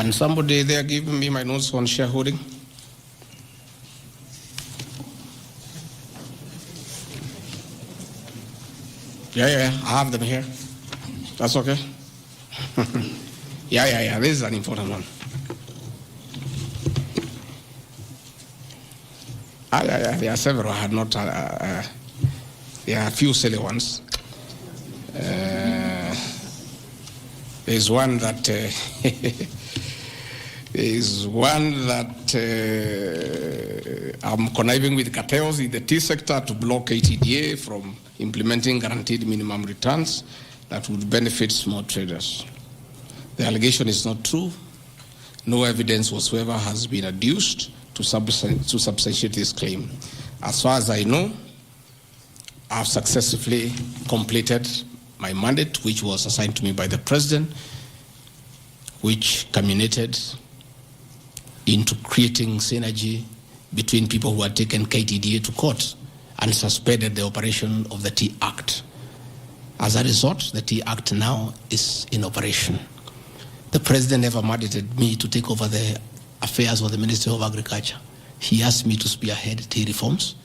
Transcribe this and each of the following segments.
Can somebody there give me my notes on shareholding? Yeah, I have them here. That's okay. Yeah, this is an important one. There are several. I had not. There are a few silly ones. There's one that I'm conniving with cartels in the tea sector to block ATDA from implementing guaranteed minimum returns that would benefit small traders. The allegation is not true. No evidence whatsoever has been adduced to substantiate this claim. As far as I know, I've successfully completed my mandate, which was assigned to me by the President, which culminated into creating synergy between people who had taken KTDA to court and suspended the operation of the Tea Act. As a result, the Tea Act now is in operation. The President never mandated me to take over the affairs of the Ministry of Agriculture. He asked me to spearhead tea reforms.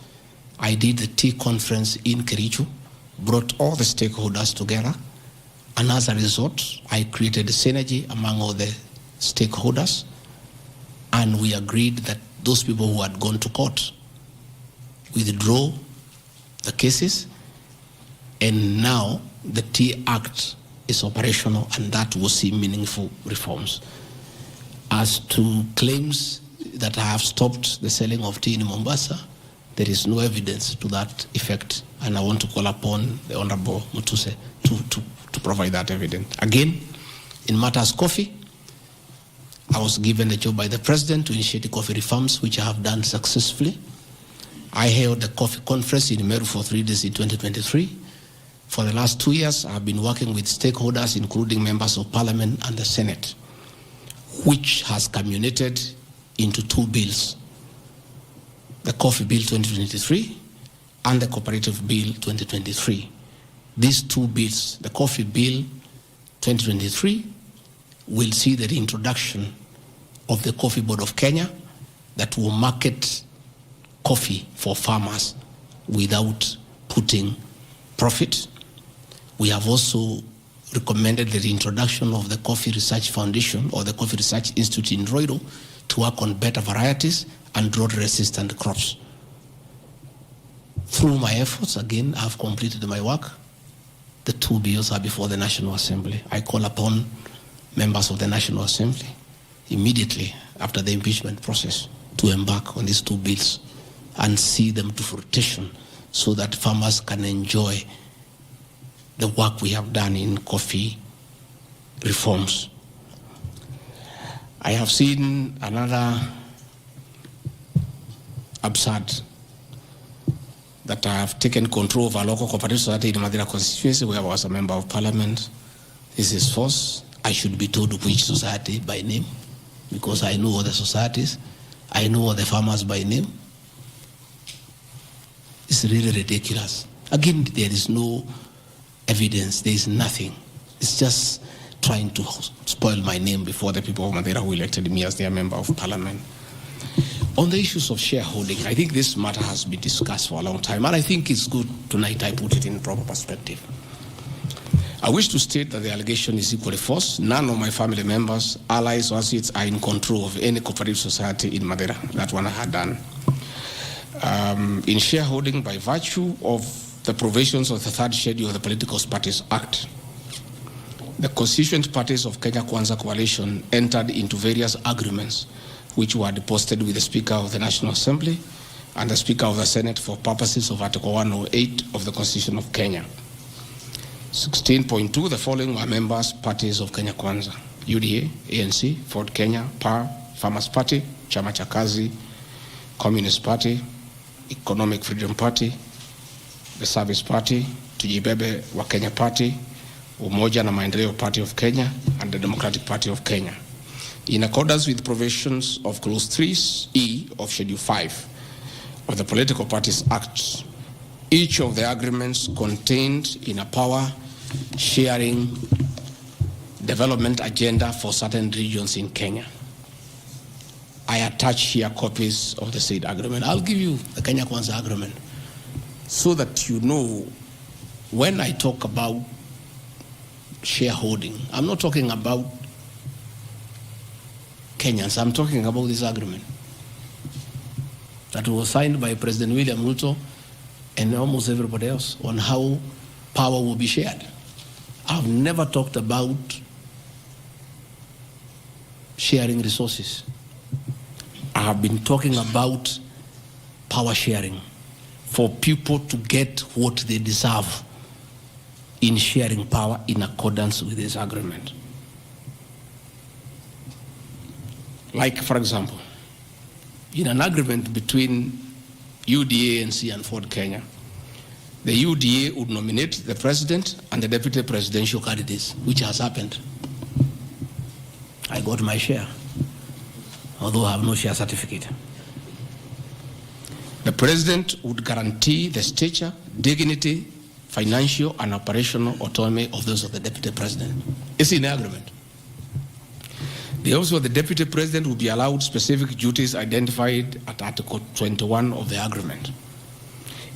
I did the tea conference in Kericho, brought all the stakeholders together, and as a result, I created a synergy among all the stakeholders, and we agreed that those people who had gone to court withdraw the cases, and now the Tea Act is operational, and that will see meaningful reforms. As to claims that I have stopped the selling of tea in Mombasa, there is no evidence to that effect, and I want to call upon the Honorable Mutuse to provide that evidence. Again, in matters coffee, I was given the job by the President to initiate the coffee reforms, which I have done successfully. I held the coffee conference in Meru for 3 days in 2023. For the last 2 years, I have been working with stakeholders, including members of Parliament and the Senate, which has culminated into 2 bills, the Coffee Bill 2023 and the Cooperative Bill 2023. These 2 bills, the Coffee Bill 2023 will see the reintroduction of the Coffee Board of Kenya that will market coffee for farmers without putting profit. We have also recommended the reintroduction of the Coffee Research Foundation or the Coffee Research Institute in Roiro to work on better varieties and drought-resistant crops. Through my efforts, again, I've completed my work. The 2 bills are before the National Assembly. I call upon members of the National Assembly immediately after the impeachment process to embark on these 2 bills and see them to fruition so that farmers can enjoy the work we have done in coffee reforms. I have seen another absurd, that I have taken control of a local cooperative society in Madera constituency where I was a member of Parliament. This is false. I should be told which society by name, because I know all the societies. I know all the farmers by name. It's really ridiculous. Again, there is no evidence. There is nothing. It's just trying to spoil my name before the people of Madera who elected me as their member of Parliament. On the issues of shareholding, I think this matter has been discussed for a long time, and I think it's good tonight I put it in proper perspective. I wish to state that the allegation is equally false. None of my family members, allies, or associates are in control of any cooperative society in Madera. That one I had done. In shareholding by virtue of the provisions of the 3rd schedule of the Political Parties Act, the constituent parties of Kenya Kwanza Coalition entered into various agreements which were deposited with the Speaker of the National Assembly and the Speaker of the Senate for purposes of Article 108 of the Constitution of Kenya. 16.2, the following were members parties of Kenya Kwanza: UDA, ANC, Ford Kenya, PAR, Farmers Party, Chama cha Kazi, Communist Party, Economic Freedom Party, the Service Party, Tujibebe wa Kenya Party, Umoja na Maendeleo Party of Kenya, and the Democratic Party of Kenya. In accordance with provisions of Clause 3E of Schedule 5 of the Political Parties Act, each of the agreements contained in a power sharing development agenda for certain regions in Kenya. I attach here copies of the said agreement. I'll give you the Kenya Kwanza agreement so that you know when I talk about shareholding, I'm not talking about Kenyans, I'm talking about this agreement that was signed by President William Ruto and almost everybody else on how power will be shared. I've never talked about sharing resources. I have been talking about power sharing for people to get what they deserve in sharing power in accordance with this agreement. Like, for example, in an agreement between UDA, ANC, and Ford Kenya, the UDA would nominate the president and the deputy presidential candidates, which has happened. I got my share, although I have no share certificate. The president would guarantee the stature, dignity, financial and operational autonomy of those of the deputy president. It's in the agreement. The office of the deputy president will be allowed specific duties identified at Article 21 of the agreement.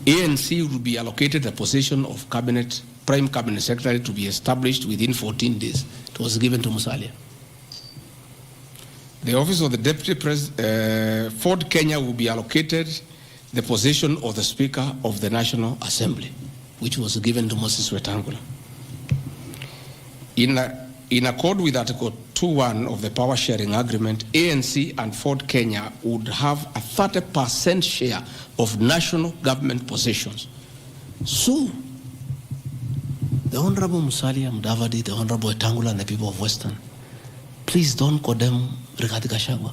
ANC will be allocated a position of prime cabinet secretary to be established within 14 days. It was given to Musalia. The office of the deputy president, Ford Kenya will be allocated the position of the Speaker of the National Assembly, which was given to Moses Wetangula. In accord with Article 2.1 of the Power Sharing Agreement, ANC and Ford Kenya would have a 30% share of national government positions. So, the Honorable Musalia Mudavadi, the Honorable Wetangula, and the people of Western, please don't condemn Rigathi Gachagua.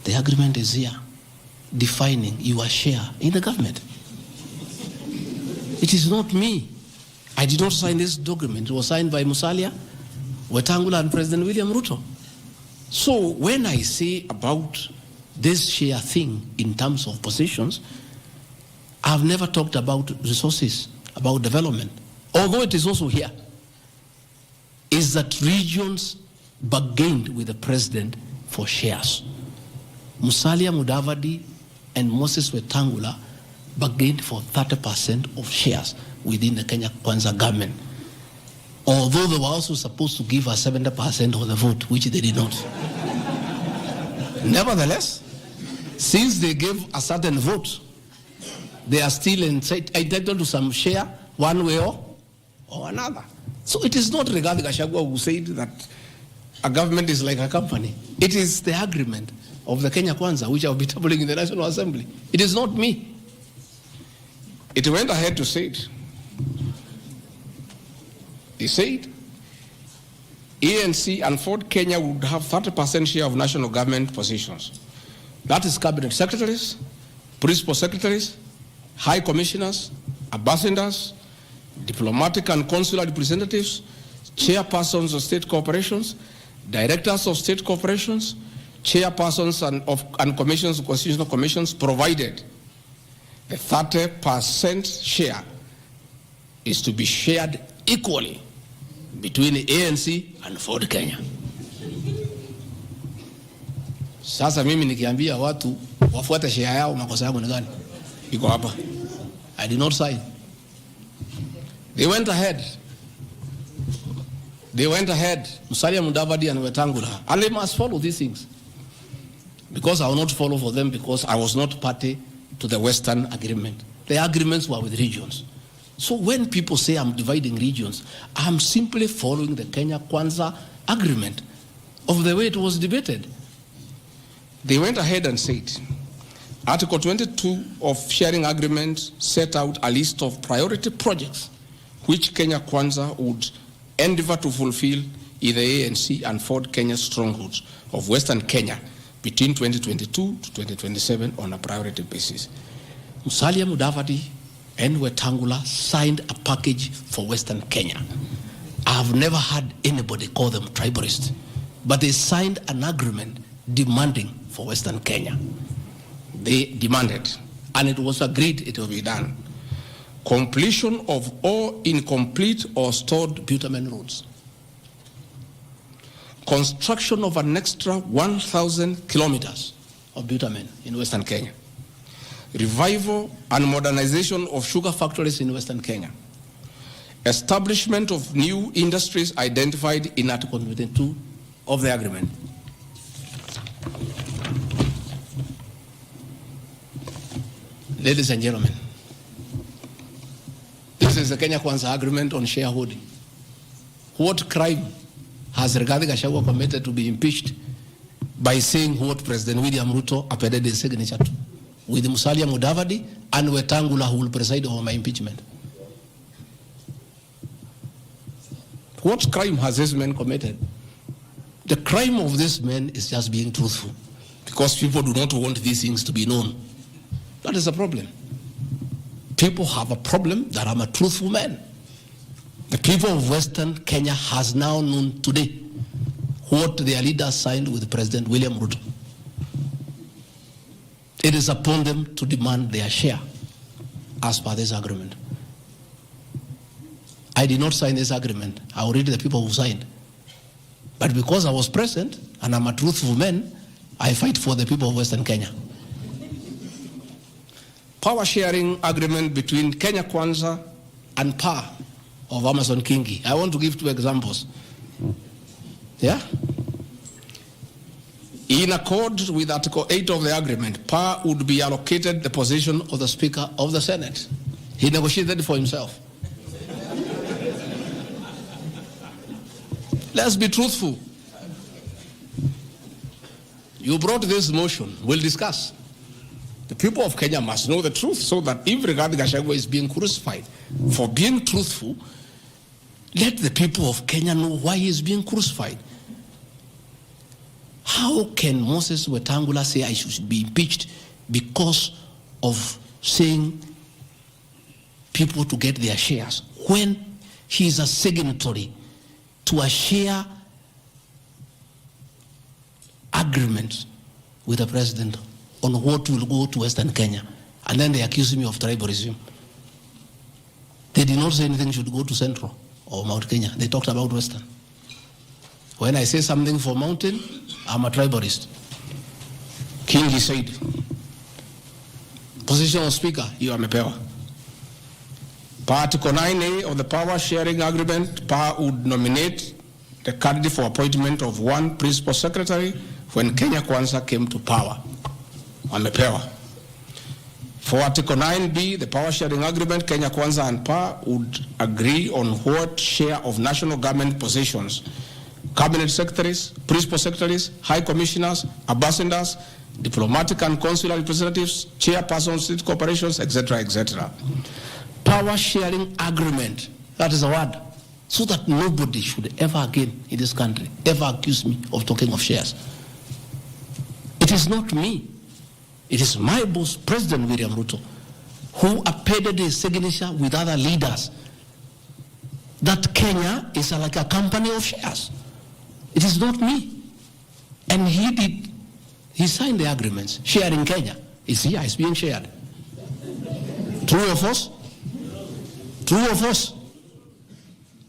The agreement is here, defining your share in the government. It is not me. I did not sign this document. It was signed by Musalia, Wetangula, and President William Ruto. So when I say about this share thing in terms of positions, I've never talked about resources, about development, although it is also here, is that regions bargained with the president for shares. Musalia Mudavadi and Moses Wetangula bargained for 30% of shares within the Kenya Kwanza government, although they were also supposed to give us 70% of the vote, which they did not. Nevertheless, since they gave a certain vote, they are still entitled to some share one way or another. So it is not Rigathi Gachagua who said that a government is like a company. It is the agreement of the Kenya Kwanza, which I will be tabling in the National Assembly. It is not me. It went ahead to say it. He said, ANC and Ford Kenya would have 30% share of national government positions. That is cabinet secretaries, principal secretaries, high commissioners, ambassadors, diplomatic and consular representatives, chairpersons of state corporations, directors of state corporations, chairpersons and commissions, constitutional commissions, provided the 30% share is to be shared equally between the ANC and Ford Kenya. Sasa mimi nikiambia watu wafuate share yao, makosa yangu ni gani? Iko hapa. I did not sign. They went ahead. Musalia Mudavadi and Wetangula. And they must follow these things. Because I will not follow for them because I was not party to the Western agreement. The agreements were with regions. So when people say I'm dividing regions, I'm simply following the Kenya Kwanza agreement of the way it was debated. They went ahead and said, Article 22 of sharing agreement set out a list of priority projects which Kenya Kwanza would endeavor to fulfill in the ANC and Ford Kenya strongholds of Western Kenya between 2022 to 2027 on a priority basis. Musalia Mudavadi and Wetangula signed a package for Western Kenya. I have never heard anybody call them tribalists, but they signed an agreement demanding for Western Kenya. They demanded, and it was agreed it will be done. Completion of all incomplete or stored bitumen roads. construction of an extra 1,000 kilometers of bitumen in Western Kenya, revival and modernization of sugar factories in Western Kenya, establishment of new industries identified in Article 22 of the agreement. Ladies and gentlemen, this is the Kenya Kwanza Agreement on shareholding. What crime has Rigathi Gachagua committed to be impeached by saying what President William Ruto appended his signature to, with Weta Mudavadi and Weta Mudavadi who will preside over my impeachment? What crime has this man committed? The crime of this man is just being truthful, because people do not want these things to be known. That is the problem. People have a problem that I'm a truthful man. The people of Western Kenya has now known today what their leaders signed with President William Ruto. It is upon them to demand their share as per this agreement. I did not sign this agreement. I will read the people who signed. But because I was present and I'm a truthful man, I fight for the people of Western Kenya. Power sharing agreement between Kenya Kwanza and PAR of Amason Kingi. I want to give two examples. Yeah? In accord with Article 8 of the agreement, PAR would be allocated the position of the Speaker of the Senate. He negotiated for himself. Let's be truthful. You brought this motion. We'll discuss. The people of Kenya must know the truth, so that if Rigathi Gachagua is being crucified for being truthful, let the people of Kenya know why he is being crucified. How can Moses Wetangula say I should be impeached because of saying people to get their shares, when he is a signatory to a share agreement with the president on what will go to Western Kenya? And then they accuse me of tribalism. They did not say anything should go to Central or Mount Kenya. They talked about Western. When I say something for Mountain, I'm a tribalist. Kingi said, position of Speaker, you are mepewa. Per Article 9A of the Power Sharing Agreement, PAR would nominate the candidate for appointment of one principal secretary when Kenya Kwanza came to power. Amepewa. For Article 9B, the Power Sharing Agreement, Kenya Kwanza and PAR would agree on what share of national government positions, cabinet secretaries, principal secretaries, high commissioners, ambassadors, diplomatic and consular representatives, chairpersons, state corporations, etc., etc. Power sharing agreement, that is a word, so that nobody should ever again in this country ever accuse me of talking of shares. It is not me. It is my boss, President William Ruto, who appended his signature with other leaders that Kenya is like a company of shares. It is not me. And he signed the agreements. Sharing Kenya is here, it's being shared. True or false? True or false?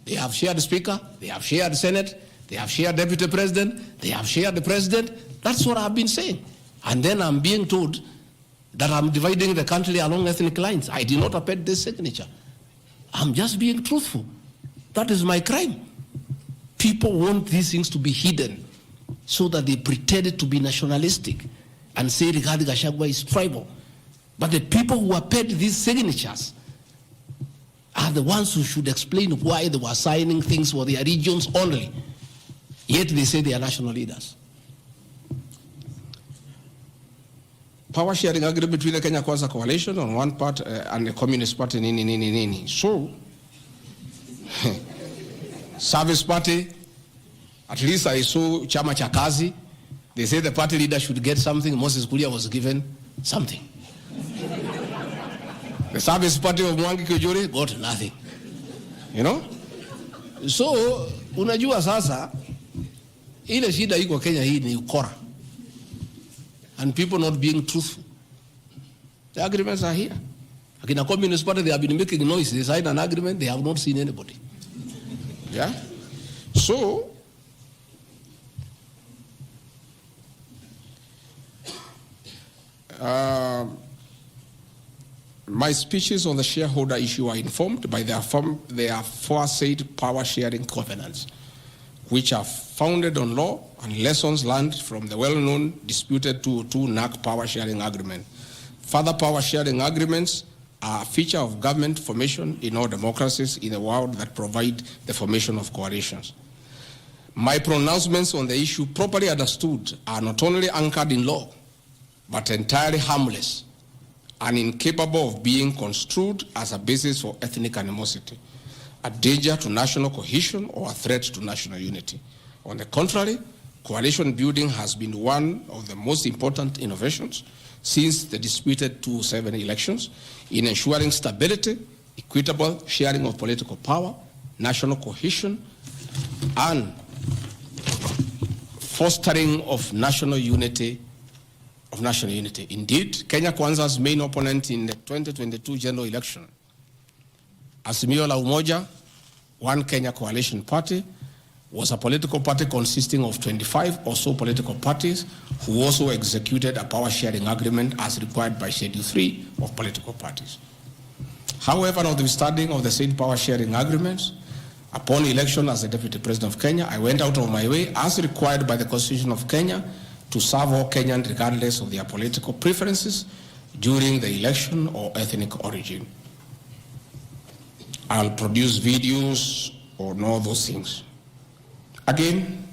They have shared the Speaker, they have shared the Senate, they have shared Deputy President, they have shared the President. That's what I've been saying. And then I'm being told that I'm dividing the country along ethnic lines. I did not append this signature. I'm just being truthful. That is my crime. People want these things to be hidden so that they pretend to be nationalistic and say Rigathi Gachagua is tribal. But the people who append these signatures are the ones who should explain why they were signing things for their regions only. Yet they say they are national leaders. Power sharing agreement between the Kenya Kwanza coalition on one part and the Communist Party, nini. So, Service Party, at least I saw Chama cha Kazi. They say the party leader should get something. Moses Kuria was given something. The Service Party of Mwangi Kujuri got nothing. You know? So, unajua sasa, ile shida iko Kenya hii ni ukora. And people not being truthful. The agreements are here. Like in a Communist Party, they have been making noise. They signed an agreement, they have not seen anybody. Yeah? So, My speeches on the shareholder issue are informed by their aforesaid power-sharing covenants, which are founded on law and lessons learned from the well-known disputed 202 NAC power-sharing agreement. Further power-sharing agreements are a feature of government formation in all democracies in the world that provide the formation of coalitions. My pronouncements on the issue, properly understood, are not only anchored in law, but entirely harmless and incapable of being construed as a basis for ethnic animosity, a danger to national cohesion, or a threat to national unity. On the contrary, coalition building has been one of the most important innovations since the disputed 2007 elections in ensuring stability, equitable sharing of political power, national cohesion, and fostering of national unity. Indeed, Kenya Kwanza's main opponent in the 2022 general election, Azimio la Umoja, One Kenya Coalition Party, was a political party consisting of 25 or so political parties who also executed a power-sharing agreement as required by Schedule 3 of political parties. However, notwithstanding of the said power-sharing agreements, upon election as the Deputy President of Kenya, I went out of my way, as required by the Constitution of Kenya, to serve all Kenyans regardless of their political preferences during the election or ethnic origin. I'll produce videos or all those things. Again,